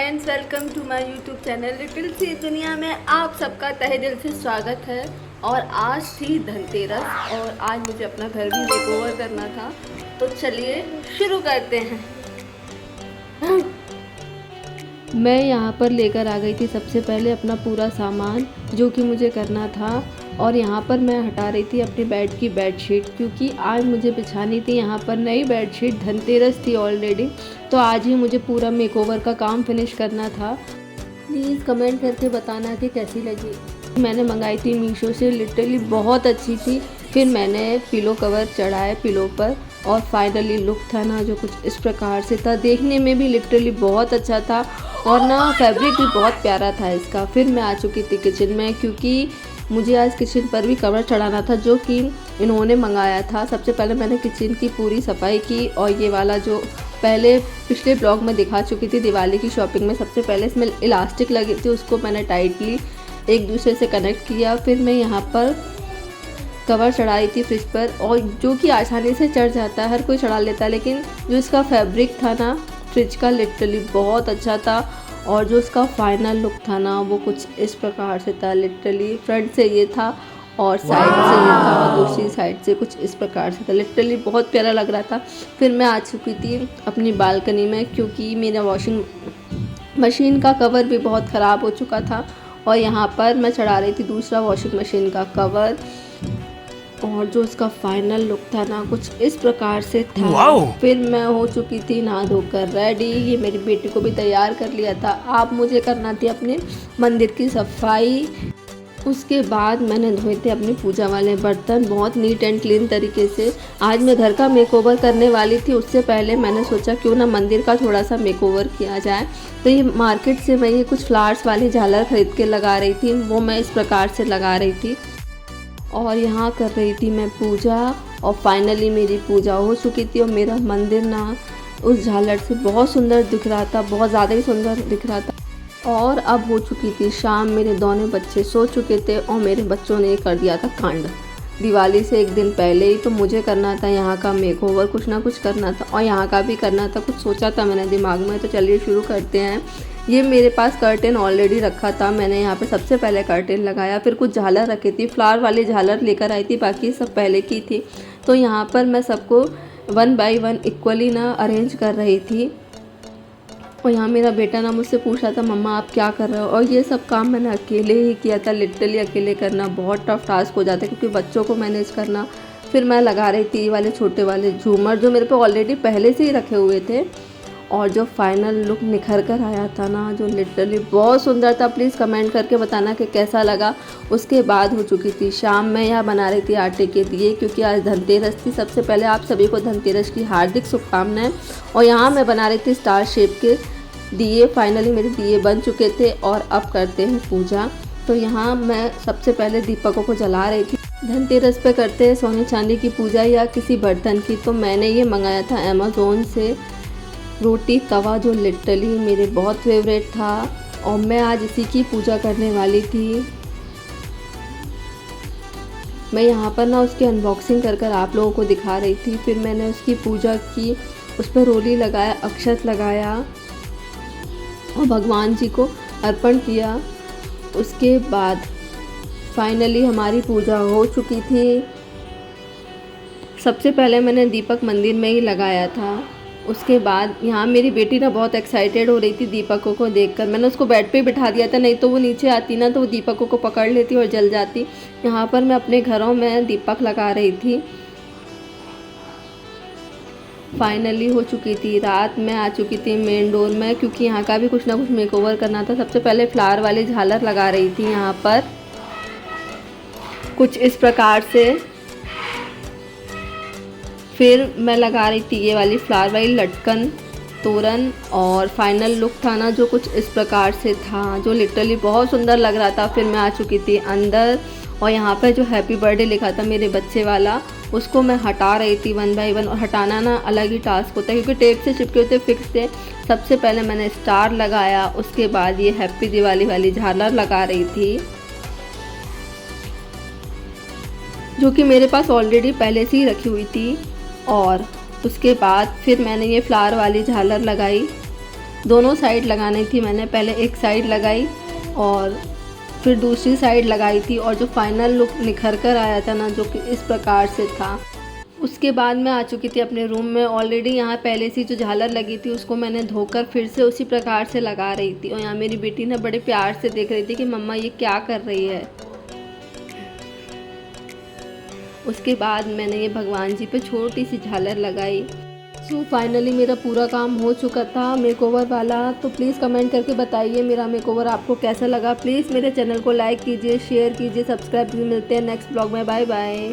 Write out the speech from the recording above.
Friends, welcome to my YouTube channel little सी दुनिया में आप सबका तहे दिल से स्वागत है। और आज थी धनतेरस और आज मुझे अपना घर भी मेकओवर करना था, तो चलिए शुरू करते हैं। मैं यहाँ पर लेकर आ गई थी सबसे पहले अपना पूरा सामान जो कि मुझे करना था। और यहाँ पर मैं हटा रही थी अपने बेड की बेडशीट, क्योंकि आज मुझे बिछानी थी यहाँ पर नई बेडशीट। धनतेरस थी ऑलरेडी, तो आज ही मुझे पूरा मेकओवर का काम फिनिश करना था। प्लीज़ कमेंट करके बताना कि कैसी लगी। मैंने मंगाई थी मीशो से, लिटरली बहुत अच्छी थी। फिर मैंने पिलो कवर चढ़ाए पिलो पर और फाइनली लुक था ना जो कुछ इस प्रकार से था। देखने में भी लिटरली बहुत अच्छा था और ना फैब्रिक भी बहुत प्यारा था इसका। फिर मैं आ चुकी थी किचन में, क्योंकि मुझे आज किचन पर भी कवर चढ़ाना था जो कि इन्होंने मंगाया था। सबसे पहले मैंने किचन की पूरी सफाई की और ये वाला जो पहले पिछले ब्लॉग में दिखा चुकी थी दिवाली की शॉपिंग में, सबसे पहले इसमें इलास्टिक लगी थी, उसको मैंने टाइटली एक दूसरे से कनेक्ट किया। फिर मैं यहाँ पर कवर चढ़ाई थी फ्रिज पर, और जो कि आसानी से चढ़ जाता है, हर कोई चढ़ा लेता है, लेकिन जो इसका फैब्रिक था ना फ्रिज का लिटरली बहुत अच्छा था। और जो इसका फाइनल लुक था ना वो कुछ इस प्रकार से था। लिटरली फ्रंट से ये था और साइड से ये था और दूसरी साइड से कुछ इस प्रकार से था। लिटरली बहुत प्यारा लग रहा था। फिर मैं आ चुकी थी अपनी बालकनी में, क्योंकि मेरा वॉशिंग मशीन का कवर भी बहुत ख़राब हो चुका था और यहाँ पर मैं चढ़ा रही थी दूसरा वॉशिंग मशीन का कवर। और जो इसका फाइनल लुक था ना कुछ इस प्रकार से था। फिर मैं हो चुकी थी नहा धोकर रेडी। ये मेरी बेटी को भी तैयार कर लिया था। आप मुझे करना थी अपने मंदिर की सफाई। उसके बाद मैंने धोए थे अपनी पूजा वाले बर्तन बहुत नीट एंड क्लीन तरीके से। आज मैं घर का मेकओवर करने वाली थी, उससे पहले मैंने सोचा क्यों ना मंदिर का थोड़ा सा मेकओवर किया जाए। तो ये मार्केट से मैं ये कुछ फ्लावर्स वाली झालर खरीद के लगा रही थी, वो मैं इस प्रकार से लगा रही थी और यहाँ कर रही थी मैं पूजा। और फाइनली मेरी पूजा हो चुकी थी और मेरा मंदिर ना उस झालर से बहुत सुंदर दिख रहा था, बहुत ज़्यादा ही सुंदर दिख रहा था। और अब हो चुकी थी शाम, मेरे दोनों बच्चे सो चुके थे और मेरे बच्चों ने कर दिया था कांड। दिवाली से एक दिन पहले ही तो मुझे करना था यहाँ का मेकओवर, कुछ ना कुछ करना था और यहाँ का भी करना था। कुछ सोचा था मैंने दिमाग में, तो चलिए शुरू करते हैं। ये मेरे पास कर्टेन ऑलरेडी रखा था, मैंने यहाँ पे सबसे पहले कर्टेन लगाया। फिर कुछ झालर रखी थी, फ्लावर वाली झालर लेकर आई थी, बाकी सब पहले की थी। तो यहाँ पर मैं सबको 1 बाय 1 इक्वली ना अरेंज कर रही थी। और यहाँ मेरा बेटा ना मुझसे पूछ रहा था मम्मा आप क्या कर रहे हो। और ये सब काम मैंने अकेले ही किया था। लिटरली अकेले करना बहुत टफ टास्क हो जाता है, क्योंकि बच्चों को मैनेज करना। फिर मैं लगा रही थी वाले छोटे वाले झूमर जो मेरे पे ऑलरेडी पहले से ही रखे हुए थे। और जो फाइनल लुक निखर कर आया था ना जो लिटरली बहुत सुंदर था। प्लीज़ कमेंट करके बताना कि कैसा लगा। उसके बाद हो चुकी थी शाम, मैं यहाँ बना रही थी आटे के दिए, क्योंकि आज धनतेरस थी। सबसे पहले आप सभी को धनतेरस की हार्दिक शुभकामनाएं। और यहाँ मैं बना रही थी स्टार शेप के दिए। फाइनली मेरे दिए बन चुके थे और अब करते हैं पूजा। तो यहाँ मैं सबसे पहले दीपकों को जला रही थी। धनतेरस पे करते हैं सोने चांदी की पूजा या किसी बर्तन की। तो मैंने ये मंगाया था अमेज़ोन से रोटी तवा, जो लिटरली मेरे बहुत फेवरेट था और मैं आज इसी की पूजा करने वाली थी। मैं यहाँ पर ना उसकी अनबॉक्सिंग कर कर आप लोगों को दिखा रही थी। फिर मैंने उसकी पूजा की, उस पर रोली लगाया, अक्षत लगाया और भगवान जी को अर्पण किया। उसके बाद फाइनली हमारी पूजा हो चुकी थी। सबसे पहले मैंने दीपक मंदिर में ही लगाया था। उसके बाद यहाँ मेरी बेटी ना बहुत एक्साइटेड हो रही थी दीपकों को देखकर। मैंने उसको बेड पे बिठा दिया था, नहीं तो वो नीचे आती ना तो वो दीपकों को पकड़ लेती और जल जाती। यहाँ पर मैं अपने घरों में दीपक लगा रही थी। फाइनली हो चुकी थी रात, मैं आ चुकी थी मेन डोर में, क्योंकि यहाँ का भी कुछ ना कुछ मेकओवर करना था। सबसे पहले फ्लावर वाली झालर लगा रही थी यहाँ पर कुछ इस प्रकार से। फिर मैं लगा रही थी ये वाली फ्लावर वाली लटकन तोरण। और फाइनल लुक था ना जो कुछ इस प्रकार से था, जो लिटरली बहुत सुंदर लग रहा था। फिर मैं आ चुकी थी अंदर और यहाँ पे जो हैप्पी बर्थडे लिखा था मेरे बच्चे वाला, उसको मैं हटा रही थी 1 बाय 1। और हटाना ना अलग ही टास्क होता है, क्योंकि टेप से चिपके हुए थे, फिक्स थे। सबसे पहले मैंने स्टार लगाया, उसके बाद ये हैप्पी दिवाली वाली झालर लगा रही थी, जो कि मेरे पास ऑलरेडी पहले से ही रखी हुई थी। और उसके बाद फिर मैंने ये फ्लावर वाली झालर लगाई दोनों साइड लगानी थी। मैंने पहले एक साइड लगाई और फिर दूसरी साइड लगाई थी और जो फाइनल लुक निखर कर आया था ना, जो कि इस प्रकार से था। उसके बाद मैं आ चुकी थी अपने रूम में। ऑलरेडी यहाँ पहले से जो झालर लगी थी उसको मैंने धोकर फिर से उसी प्रकार से लगा रही थी। और यहाँ मेरी बेटी ना बड़े प्यार से देख रही थी कि मम्मा ये क्या कर रही है। उसके बाद मैंने ये भगवान जी पे छोटी सी झालर लगाई। सो फाइनली मेरा पूरा काम हो चुका था मेकओवर वाला। तो प्लीज़ कमेंट करके बताइए मेरा मेकओवर आपको कैसा लगा। प्लीज़ मेरे चैनल को लाइक कीजिए, शेयर कीजिए, सब्सक्राइब कीजिए। मिलते हैं नेक्स्ट ब्लॉग में। Bye bye.